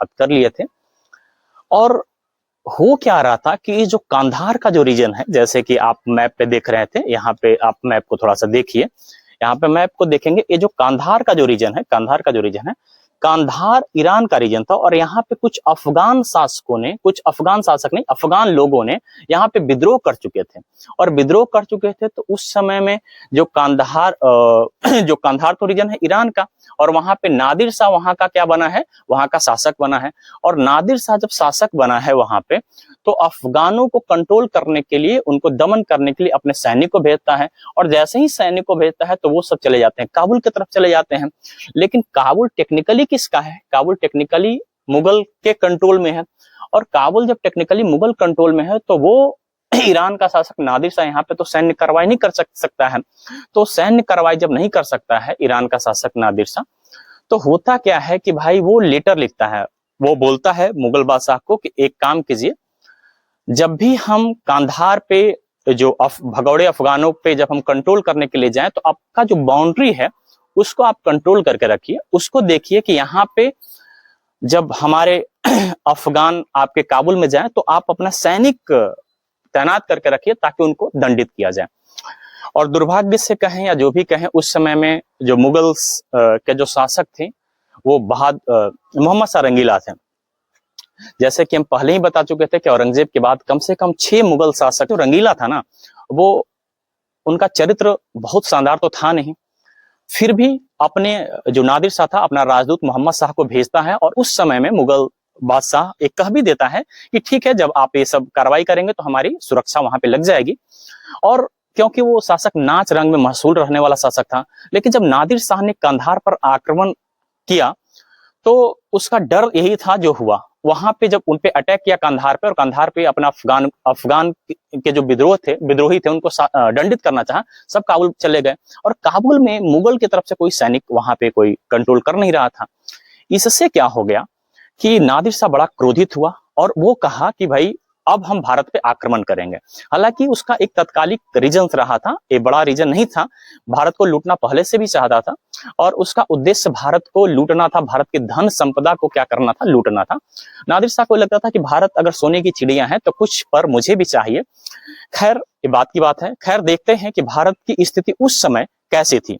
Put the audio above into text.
हद कर लिए थे। और हो क्या रहा था कि जो कांधार का जो रीजन है, जैसे कि आप मैप पे देख रहे थे, यहाँ पे आप मैप को थोड़ा सा देखिए, यहाँ पे मैप को देखेंगे, ये जो कांधार का जो रीजन है, कांधार का जो रीजन है, कांधार ईरान का रीजन था। और यहाँ पे कुछ अफगान शासकों ने, कुछ अफगान शासक नहीं, अफगान लोगों ने यहाँ पे विद्रोह कर चुके थे। और विद्रोह कर चुके थे तो उस समय में जो कांधार जो कांधार तो रीजन है ईरान का, और वहां पे नादिर शाह वहां का क्या बना है, वहां का शासक बना है। और नादिर शाह जब शासक बना है वहां पे, तो अफगानों को कंट्रोल करने के लिए, उनको दमन करने के लिए अपने सैनिक को भेजता है। और जैसे ही सैनिक को भेजता है तो वो सब चले जाते हैं, काबुल की तरफ चले जाते हैं। लेकिन काबुल टेक्निकली किसका है? काबुल टेक्निकली मुगल के कंट्रोल में है। और काबुल जब टेक्निकली मुगल कंट्रोल में है तो वो ईरान का शासक नादिर शाह यहाँ पे तो सैन्य कार्रवाई नहीं कर सकता है। तो सैन्य कार्रवाई जब नहीं कर सकता है ईरान का शासक नादिर शाह, तो होता क्या है कि भाई वो लेटर लिखता है, वो बोलता है मुगल बादशाह को कि एक काम कीजिए, जब भी हम कांधार पे जो भगौड़े अफगानों पे जब हम कंट्रोल करने के लिए जाएं, तो आपका जो बाउंड्री है उसको आप कंट्रोल करके रखिए। उसको देखिए कि यहाँ पे जब हमारे अफगान आपके काबुल में जाए तो आप अपना सैनिक तैनात करके रखिए ताकि उनको दंडित किया जाए। और दुर्भाग्य से कहें या जो भी कहें, उस समय में जो मुगल के जो शासक थे वो मोहम्मद शाह रंगीला थे। जैसे कि हम पहले ही बता चुके थे कि औरंगजेब के बाद कम से कम 6 मुगल शासक, जो रंगीला था ना, वो उनका चरित्र बहुत शानदार तो था नहीं, फिर भी अपने जो नादिर शाह था अपना राजदूत मोहम्मद शाह को भेजता है। और उस समय में मुगल बादशाह एक कह भी देता है कि ठीक है, जब आप ये सब कार्रवाई करेंगे तो हमारी सुरक्षा वहां पे लग जाएगी। और क्योंकि वो शासक नाच रंग में मशहूर रहने वाला शासक था, लेकिन जब नादिर शाह ने कंधार पर आक्रमण किया तो उसका डर यही था जो हुआ। वहां पे जब उनपे अटैक किया कंधार पे, और कंधार पे अपना अफगान के जो विद्रोही थे उनको दंडित करना चाहा, सब काबुल चले गए। और काबुल में मुगल की तरफ से कोई सैनिक वहां पे कोई कंट्रोल कर नहीं रहा था। इससे क्या हो गया कि नादिर शाह बड़ा क्रोधित हुआ और वो कहा कि भाई अब हम भारत पे आक्रमण करेंगे। हालांकि उसका एक तत्कालिक रीजन रहा था, एक बड़ा रीजन नहीं था। भारत को लूटना पहले से भी चाहता था और उसका उद्देश्य भारत को लूटना था, भारत की धन संपदा को क्या करना था, लूटना था। नादिर शाह को लगता था कि भारत अगर सोने की चिड़िया है तो कुछ पर मुझे भी चाहिए। खैर, ये बात की बात है। खैर, देखते हैं कि भारत की स्थिति उस समय कैसी थी।